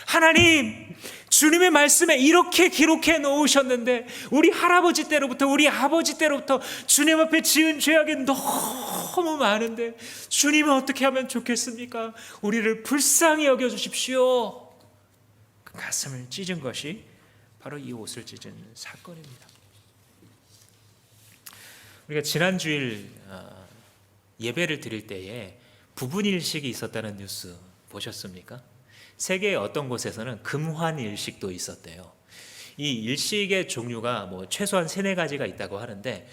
하나님, 주님의 말씀에 이렇게 기록해 놓으셨는데 우리 할아버지 때로부터 우리 아버지 때로부터 주님 앞에 지은 죄악이 너무 많은데 주님은 어떻게 하면 좋겠습니까? 우리를 불쌍히 여겨주십시오. 그 가슴을 찢은 것이 바로 이 옷을 찢은 사건입니다. 우리가 지난 주일 예배를 드릴 때에 부분일식이 있었다는 뉴스 보셨습니까? 세계의 어떤 곳에서는 금환일식도 있었대요. 이 일식의 종류가 뭐 최소한 3-4가지가 있다고 하는데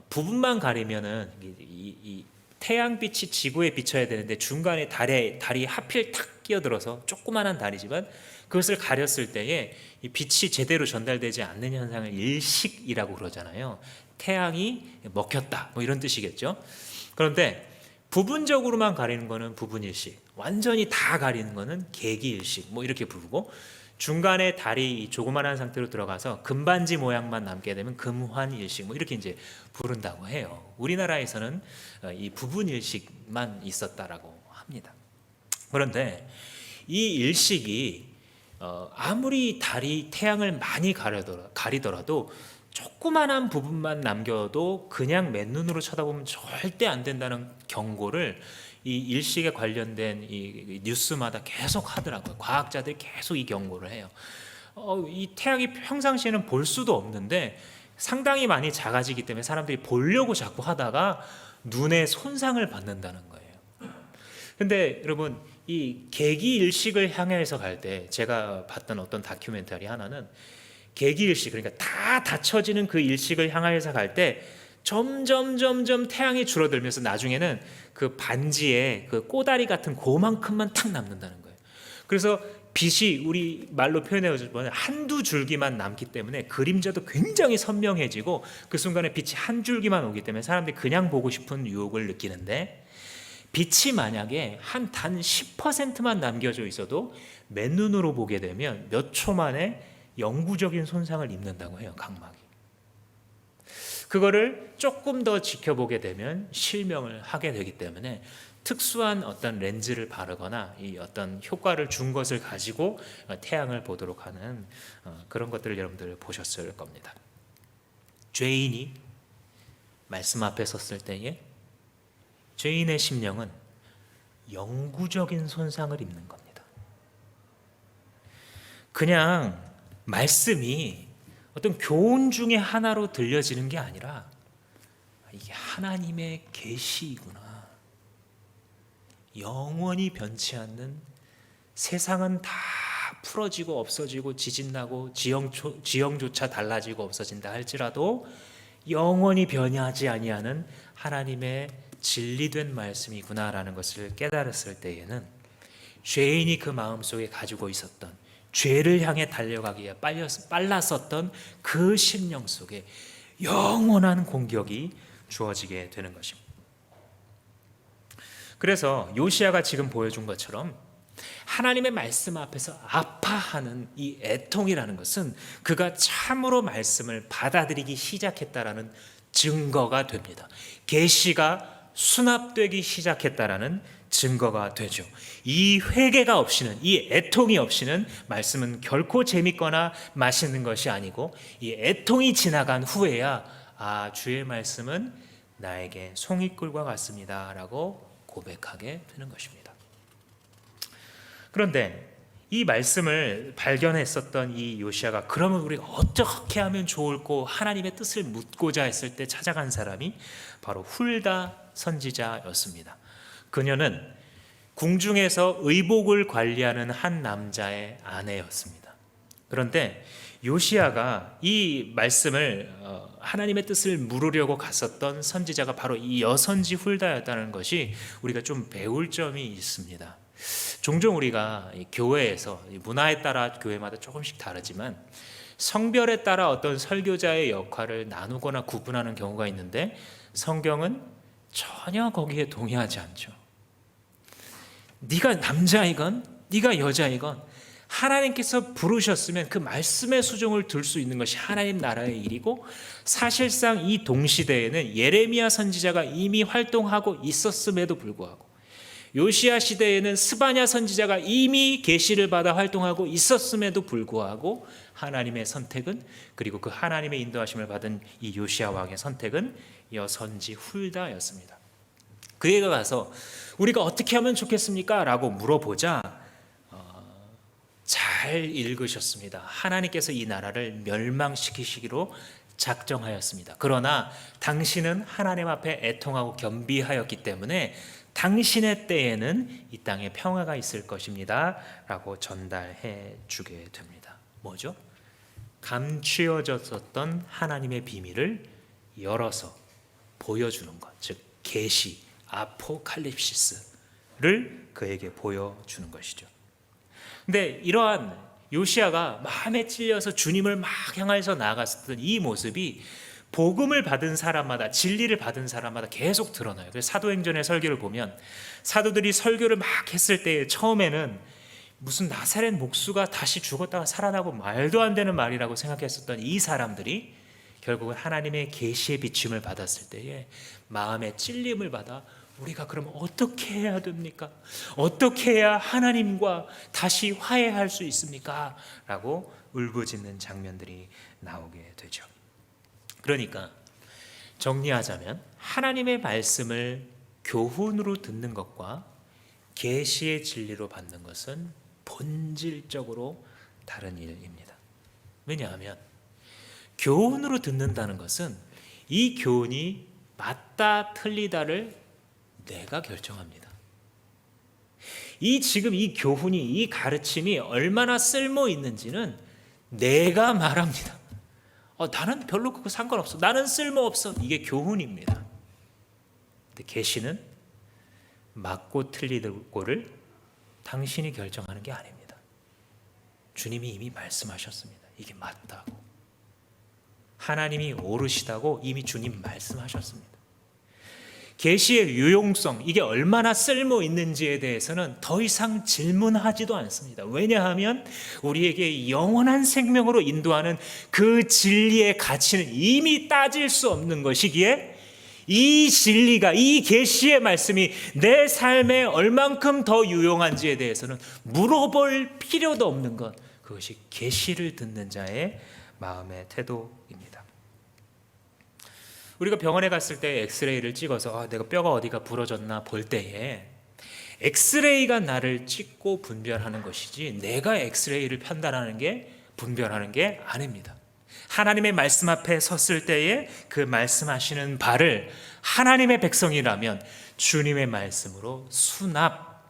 부분만 가리면은 이 태양빛이 지구에 비쳐야 되는데 중간에 달이 하필 탁 끼어들어서 조그만한 달이지만 그것을 가렸을 때에 이 빛이 제대로 전달되지 않는 현상을 일식이라고 그러잖아요. 태양이 먹혔다 뭐 이런 뜻이겠죠. 그런데 부분적으로만 가리는 거는 부분일식, 완전히 다 가리는 거는 계기일식 뭐 이렇게 부르고 중간에 달이 조그만한 상태로 들어가서 금반지 모양만 남게 되면 금환일식 뭐 이렇게 이제 부른다고 해요. 우리나라에서는 이 부분일식만 있었다라고 합니다. 그런데 이 일식이 아무리 달이 태양을 많이 가리더라도 조그만한 부분만 남겨도 그냥 맨눈으로 쳐다보면 절대 안 된다는 경고를 이 일식에 관련된 이 뉴스마다 계속 하더라고요. 과학자들이 계속 이 경고를 해요. 이 태양이 평상시에는 볼 수도 없는데 상당히 많이 작아지기 때문에 사람들이 보려고 자꾸 하다가 눈에 손상을 받는다는 거예요. 근데 여러분, 이 계기일식을 향해서 갈 때 제가 봤던 어떤 다큐멘터리 하나는 계기일식, 그러니까 다 닫혀지는 그 일식을 향해서 갈 때 점점 태양이 줄어들면서 나중에는 그 반지에 그 꼬다리 같은 그만큼만 탁 남는다는 거예요. 그래서 빛이 우리 말로 표현해 보면 한두 줄기만 남기 때문에 그림자도 굉장히 선명해지고 그 순간에 빛이 한 줄기만 오기 때문에 사람들이 그냥 보고 싶은 유혹을 느끼는데 빛이 만약에 한 단 10%만 남겨져 있어도 맨눈으로 보게 되면 몇 초 만에 영구적인 손상을 입는다고 해요. 각막이. 그거를 조금 더 지켜보게 되면 실명을 하게 되기 때문에 특수한 어떤 렌즈를 바르거나 이 어떤 효과를 준 것을 가지고 태양을 보도록 하는 그런 것들을 여러분들 보셨을 겁니다. 죄인이 말씀 앞에 섰을 때에 죄인의 심령은 영구적인 손상을 입는 겁니다. 그냥 말씀이 어떤 교훈 중에 하나로 들려지는 게 아니라 이게 하나님의 계시이구나. 영원히 변치 않는 세상은 다 풀어지고 없어지고 지진 나고 지형조차 달라지고 없어진다 할지라도 영원히 변하지 아니하는 하나님의 진리된 말씀이구나라는 것을 깨달았을 때에는 죄인이 그 마음속에 가지고 있었던 죄를 향해 달려가기에 빨랐었던 그 심령 속에 영원한 공격이 주어지게 되는 것입니다. 그래서 요시야가 지금 보여준 것처럼 하나님의 말씀 앞에서 아파하는 이 애통이라는 것은 그가 참으로 말씀을 받아들이기 시작했다라는 증거가 됩니다. 계시가 수납되기 시작했다라는 증거가 되죠. 이 회개가 없이는, 이 애통이 없이는 말씀은 결코 재밌거나 맛있는 것이 아니고, 이 애통이 지나간 후에야 주의 말씀은 나에게 송이꿀과 같습니다 라고 고백하게 되는 것입니다. 그런데 이 말씀을 발견했었던 이 요시야가 그러면 우리가 어떻게 하면 좋을까 하나님의 뜻을 묻고자 했을 때 찾아간 사람이 바로 훌다 선지자였습니다. 그녀는 궁중에서 의복을 관리하는 한 남자의 아내였습니다. 그런데 요시야가 이 말씀을 하나님의 뜻을 물으려고 갔었던 선지자가 바로 이 여선지 훌다였다는 것이 우리가 좀 배울 점이 있습니다. 종종 우리가 교회에서 문화에 따라 교회마다 조금씩 다르지만 성별에 따라 어떤 설교자의 역할을 나누거나 구분하는 경우가 있는데 성경은 전혀 거기에 동의하지 않죠. 네가 남자이건 네가 여자이건 하나님께서 부르셨으면 그 말씀의 수종을 들 수 있는 것이 하나님 나라의 일이고, 사실상 이 동시대에는 예레미야 선지자가 이미 활동하고 있었음에도 불구하고 요시야 시대에는 스바냐 선지자가 이미 계시를 받아 활동하고 있었음에도 불구하고 하나님의 선택은, 그리고 그 하나님의 인도하심을 받은 이 요시야 왕의 선택은 여선지 훌다였습니다. 그에게 가서 우리가 어떻게 하면 좋겠습니까? 라고 물어보자 잘 읽으셨습니다. 하나님께서 이 나라를 멸망시키시기로 작정하였습니다. 그러나 당신은 하나님 앞에 애통하고 겸비하였기 때문에 당신의 때에는 이 땅에 평화가 있을 것입니다 라고 전달해 주게 됩니다. 뭐죠? 감추어졌었던 하나님의 비밀을 열어서 보여주는 것, 즉 계시, 아포칼립시스를 그에게 보여주는 것이죠. 근데 이러한 요시야가 마음에 찔려서 주님을 막 향해서 나아갔던 이 모습이 복음을 받은 사람마다, 진리를 받은 사람마다 계속 드러나요. 그래서 사도행전의 설교를 보면 사도들이 설교를 막 했을 때 처음에는 무슨 나사렛 목수가 다시 죽었다가 살아나고 말도 안 되는 말이라고 생각했었던 이 사람들이 결국은 하나님의 계시의 비침을 받았을 때에 마음의 찔림을 받아 우리가 그러면 어떻게 해야 됩니까? 어떻게 해야 하나님과 다시 화해할 수 있습니까? 라고 울부짖는 장면들이 나오게 되죠. 그러니까 정리하자면 하나님의 말씀을 교훈으로 듣는 것과 계시의 진리로 받는 것은 본질적으로 다른 일입니다. 왜냐하면 교훈으로 듣는다는 것은 이 교훈이 맞다 틀리다를 내가 결정합니다. 지금 이 교훈이, 이 가르침이 얼마나 쓸모 있는지는 내가 말합니다. 나는 별로 그거 상관없어. 나는 쓸모없어. 이게 교훈입니다. 근데 계시는 맞고 틀리고를 당신이 결정하는 게 아닙니다. 주님이 이미 말씀하셨습니다. 이게 맞다고. 하나님이 옳으시다고 이미 주님 말씀하셨습니다. 계시의 유용성, 이게 얼마나 쓸모 있는지에 대해서는 더 이상 질문하지도 않습니다. 왜냐하면 우리에게 영원한 생명으로 인도하는 그 진리의 가치는 이미 따질 수 없는 것이기에 이 진리가, 이 계시의 말씀이 내 삶에 얼만큼 더 유용한지에 대해서는 물어볼 필요도 없는 것, 그것이 계시를 듣는 자의 마음의 태도입니다. 우리가 병원에 갔을 때 엑스레이를 찍어서 내가 뼈가 어디가 부러졌나 볼 때에 엑스레이가 나를 찍고 분별하는 것이지 내가 엑스레이를 판단하는 게, 분별하는 게 아닙니다. 하나님의 말씀 앞에 섰을 때에 그 말씀하시는 바를 하나님의 백성이라면 주님의 말씀으로 수납,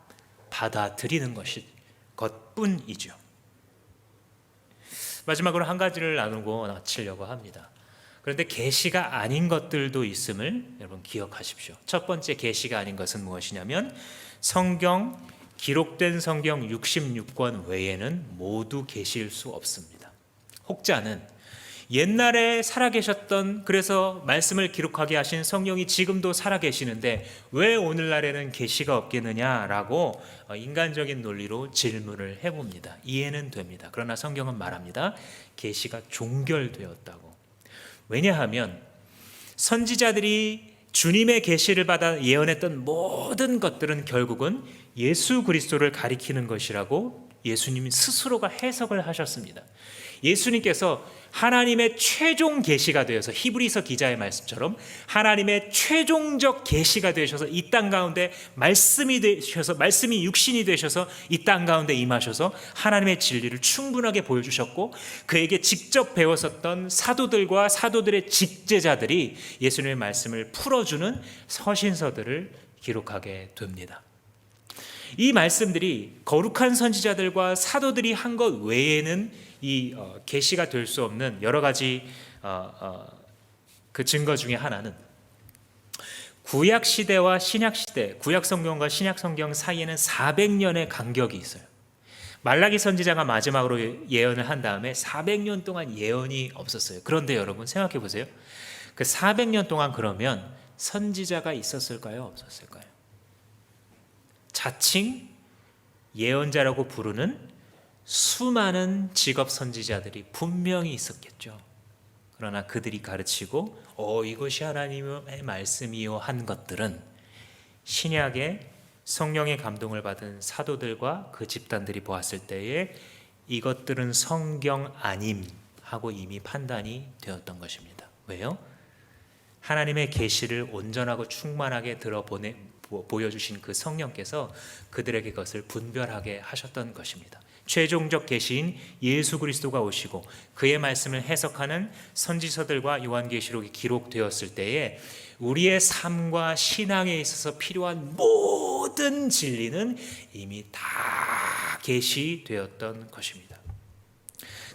받아들이는 것뿐이죠. 마지막으로 한 가지를 나누고 마치려고 합니다. 그런데 계시가 아닌 것들도 있음을 여러분 기억하십시오. 첫 번째 계시가 아닌 것은 무엇이냐면 성경, 기록된 성경 66권 외에는 모두 계시일 수 없습니다. 혹자는 옛날에 살아계셨던, 그래서 말씀을 기록하게 하신 성령이 지금도 살아계시는데 왜 오늘날에는 계시가 없겠느냐라고 인간적인 논리로 질문을 해봅니다. 이해는 됩니다. 그러나 성경은 말합니다. 계시가 종결되었다고. 왜냐하면 선지자들이 주님의 계시를 받아 예언했던 모든 것들은 결국은 예수 그리스도를 가리키는 것이라고 예수님 스스로가 해석을 하셨습니다. 예수님께서 하나님의 최종 계시가 되어서, 히브리서 기자의 말씀처럼 하나님의 최종적 계시가 되셔서 이 땅 가운데 말씀이 되셔서, 말씀이 육신이 되셔서 이 땅 가운데 임하셔서 하나님의 진리를 충분하게 보여주셨고, 그에게 직접 배웠었던 사도들과 사도들의 직제자들이 예수님의 말씀을 풀어주는 서신서들을 기록하게 됩니다. 이 말씀들이 거룩한 선지자들과 사도들이 한 것 외에는 이 계시가 될 수 없는 여러 가지 그 증거 중에 하나는, 구약 시대와 신약 시대, 구약 성경과 신약 성경 사이에는 400년의 간격이 있어요. 말라기 선지자가 마지막으로 예언을 한 다음에 400년 동안 예언이 없었어요. 그런데 여러분 생각해 보세요. 그 400년 동안 그러면 선지자가 있었을까요? 없었을까요? 자칭 예언자라고 부르는 수많은 직업 선지자들이 분명히 있었겠죠. 그러나 그들이 가르치고 이것이 하나님의 말씀이요 한 것들은 신약의 성령의 감동을 받은 사도들과 그 집단들이 보았을 때에 이것들은 성경 아님 하고 이미 판단이 되었던 것입니다. 왜요? 하나님의 계시를 온전하고 충만하게 보여주신 그 성령께서 그들에게 그것을 분별하게 하셨던 것입니다. 최종적 계시인 예수 그리스도가 오시고 그의 말씀을 해석하는 선지서들과 요한계시록이 기록되었을 때에 우리의 삶과 신앙에 있어서 필요한 모든 진리는 이미 다 계시되었던 것입니다.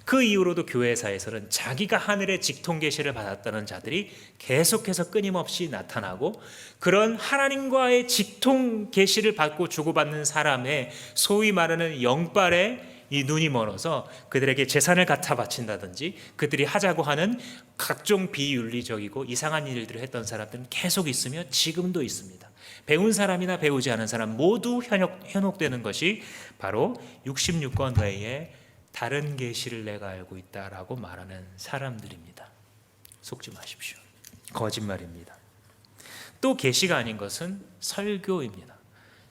그 이후로도 교회사에서는 자기가 하늘의 직통 계시를 받았다는 자들이 계속해서 끊임없이 나타나고, 그런 하나님과의 직통 계시를 받고 주고받는 사람의 소위 말하는 영빨에 이 눈이 멀어서 그들에게 재산을 갖다 바친다든지 그들이 하자고 하는 각종 비윤리적이고 이상한 일들을 했던 사람들은 계속 있으며 지금도 있습니다. 배운 사람이나 배우지 않은 사람 모두 현혹되는 것이 바로 66권 외에 다른 계시를 내가 알고 있다라고 말하는 사람들입니다. 속지 마십시오. 거짓말입니다. 또 계시가 아닌 것은 설교입니다.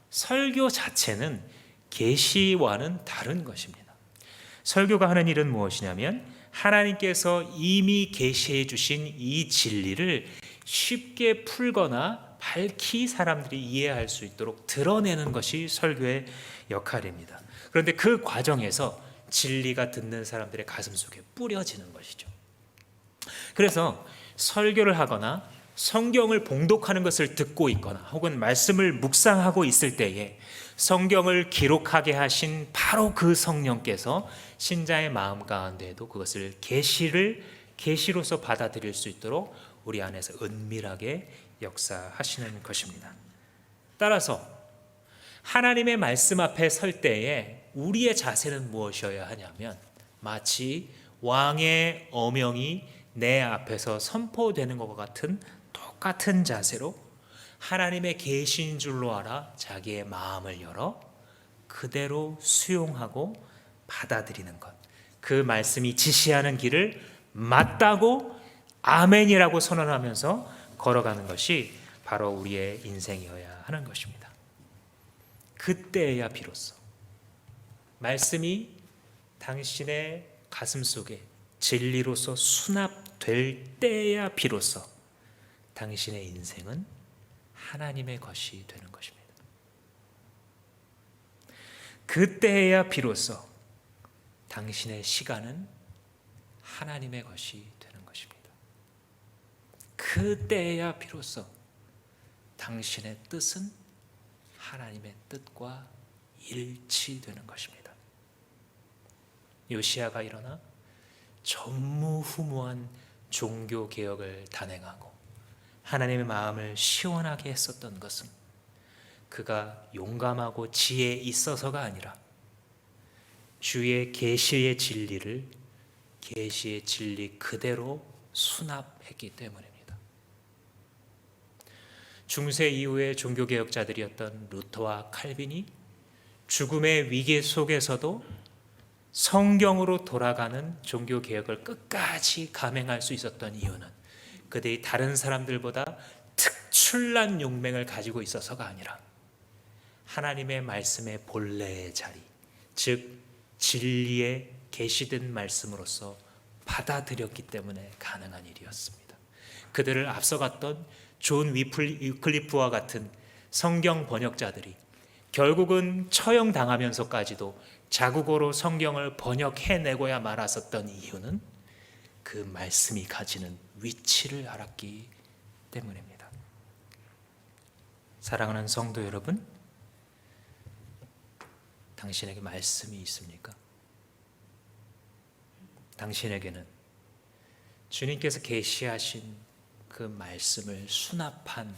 설교 자체는 계시와는 다른 것입니다. 설교가 하는 일은 무엇이냐면 하나님께서 이미 계시해 주신 이 진리를 쉽게 풀거나 밝히 사람들이 이해할 수 있도록 드러내는 것이 설교의 역할입니다. 그런데 그 과정에서 진리가 듣는 사람들의 가슴 속에 뿌려지는 것이죠. 그래서 설교를 하거나 성경을 봉독하는 것을 듣고 있거나 혹은 말씀을 묵상하고 있을 때에 성경을 기록하게 하신 바로 그 성령께서 신자의 마음 가운데에도 그것을 계시로서 받아들일 수 있도록 우리 안에서 은밀하게 역사하시는 것입니다. 따라서 하나님의 말씀 앞에 설 때에 우리의 자세는 무엇이어야 하냐면, 마치 왕의 어명이 내 앞에서 선포되는 것과 같은 똑같은 자세로 하나님의 계시인 줄로 알아 자기의 마음을 열어 그대로 수용하고 받아들이는 것, 그 말씀이 지시하는 길을 맞다고 아멘이라고 선언하면서 걸어가는 것이 바로 우리의 인생이어야 하는 것입니다. 그때야 비로소 말씀이 당신의 가슴 속에 진리로서 수납될 때야 비로소 당신의 인생은 하나님의 것이 되는 것입니다. 그때야 비로소 당신의 시간은 하나님의 것이 되는 것입니다. 그때야 비로소 당신의 뜻은 하나님의 뜻과 일치되는 것입니다. 요시야가 일어나 전무후무한 종교 개혁을 단행하고 하나님의 마음을 시원하게 했었던 것은 그가 용감하고 지혜 있어서가 아니라 주의 계시의 진리를 계시의 진리 그대로 수납했기 때문입니다. 중세 이후의 종교개혁자들이었던 루터와 칼빈이 죽음의 위기 속에서도 성경으로 돌아가는 종교개혁을 끝까지 감행할 수 있었던 이유는 그들이 다른 사람들보다 특출난 용맹을 가지고 있어서가 아니라 하나님의 말씀의 본래의 자리, 즉 진리의 계시된 말씀으로서 받아들였기 때문에 가능한 일이었습니다. 그들을 앞서갔던 존 위클리프와 같은 성경 번역자들이 결국은 처형당하면서까지도 자국어로 성경을 번역해내고야 말았었던 이유는 그 말씀이 가지는 위치를 알았기 때문입니다. 사랑하는 성도 여러분, 당신에게 말씀이 있습니까? 당신에게는 주님께서 계시하신 그 말씀을 수납한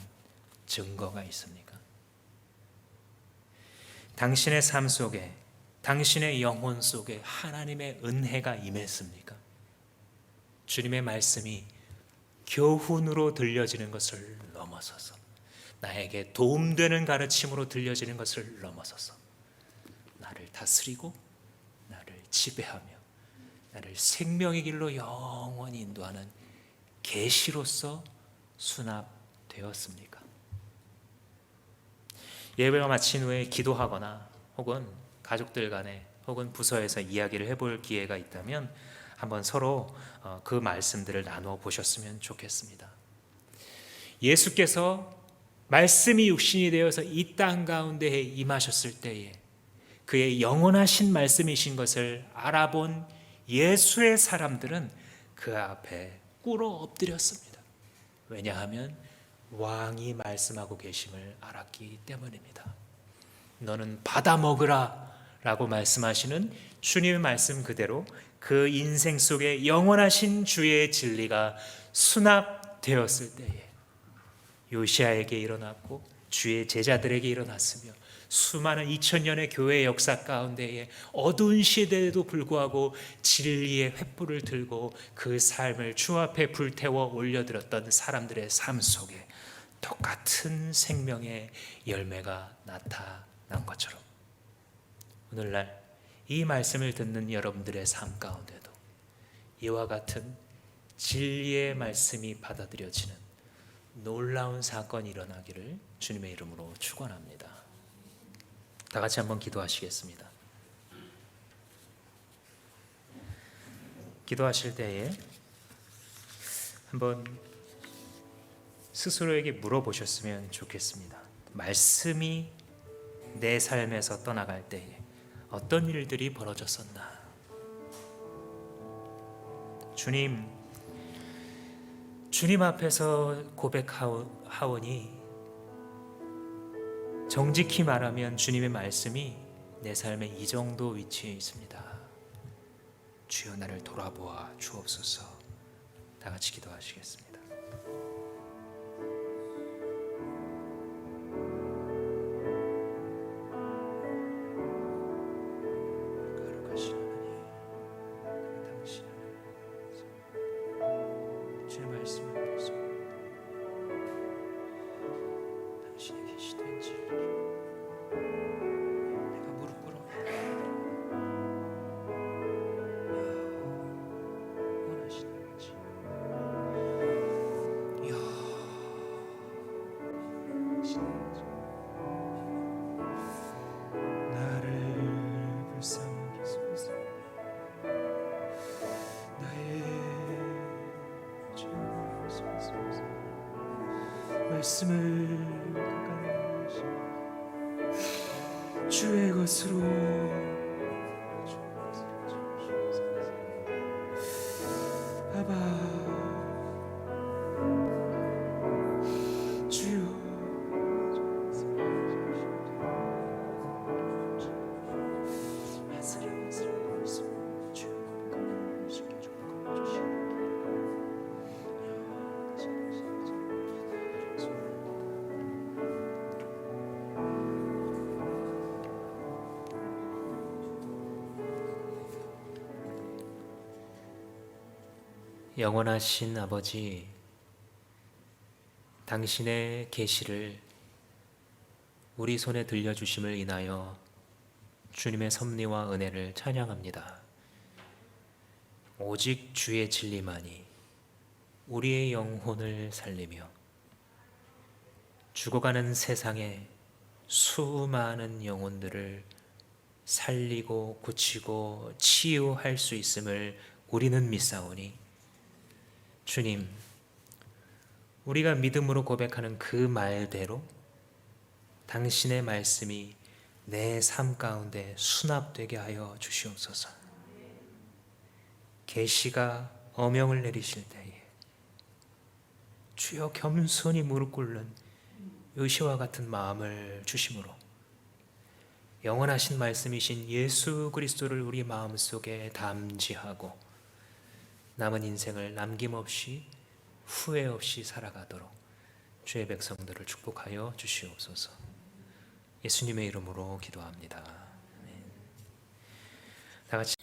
증거가 있습니까? 당신의 삶 속에, 당신의 영혼 속에 하나님의 은혜가 임했습니까? 주님의 말씀이 교훈으로 들려지는 것을 넘어서서, 나에게 도움되는 가르침으로 들려지는 것을 넘어서서 나를 다스리고 나를 지배하며 나를 생명의 길로 영원히 인도하는 계시로서 수납되었습니까? 예배가 마친 후에 기도하거나 혹은 가족들 간에 혹은 부서에서 이야기를 해볼 기회가 있다면 한번 서로 그 말씀들을 나누어 보셨으면 좋겠습니다. 예수께서 말씀이 육신이 되어서 이 땅 가운데에 임하셨을 때에 그의 영원하신 말씀이신 것을 알아본 예수의 사람들은 그 앞에 꿇어 엎드렸습니다. 왜냐하면 왕이 말씀하고 계심을 알았기 때문입니다. 너는 받아 먹으라 라고 말씀하시는 주님의 말씀 그대로 그 인생 속에 영원하신 주의 진리가 수납되었을 때에 요시아에게 일어났고 주의 제자들에게 일어났으며 수많은 2000년의 교회 역사 가운데에 어두운 시대에도 불구하고 진리의 횃불을 들고 그 삶을 주 앞에 불태워 올려드렸던 사람들의 삶 속에 똑같은 생명의 열매가 나타난 것처럼 오늘날 이 말씀을 듣는 여러분들의 삶 가운데도 이와 같은 진리의 말씀이 받아들여지는 놀라운 사건이 일어나기를 주님의 이름으로 축원합니다. 다 같이 한번 기도하시겠습니다. 기도하실 때에 한번 스스로에게 물어보셨으면 좋겠습니다. 말씀이 내 삶에서 떠나갈 때에 어떤 일들이 벌어졌었나? 주님 앞에서 고백하오니 정직히 말하면 주님의 말씀이 내 삶의 이 정도 위치에 있습니다. 주여 나를 돌아보아 주옵소서. 다 같이 기도하시겠습니다. 거룩하신 하나님, 당신 주의 말씀 앞에서 당신의 계시된 진리를 내가 무릎 꿇어 원하시는지 나를 불쌍히 여기소서. 나의 죄를 용서하소서. 말씀을 가까이 하시고 주의 것으로 아바 주여 안쓰러운 말씀 주여 고백하는 것을 영원하신 아버지, 당신의 계시를 우리 손에 들려주심을 인하여 주님의 섭리와 은혜를 찬양합니다. 오직 주의 진리만이 우리의 영혼을 살리며 죽어가는 세상에 수많은 영혼들을 살리고 고치고 치유할 수 있음을 우리는 믿사오니, 주님, 우리가 믿음으로 고백하는 그 말대로 당신의 말씀이 내 삶 가운데 수납되게 하여 주시옵소서. 계시가 어명을 내리실 때에 주여 겸손히 무릎 꿇는 요시와 같은 마음을 주심으로 영원하신 말씀이신 예수 그리스도를 우리 마음속에 담지하고 남은 인생을 남김없이 후회 없이 살아가도록 주의 백성들을 축복하여 주시옵소서. 예수님의 이름으로 기도합니다. 아멘. 다 같이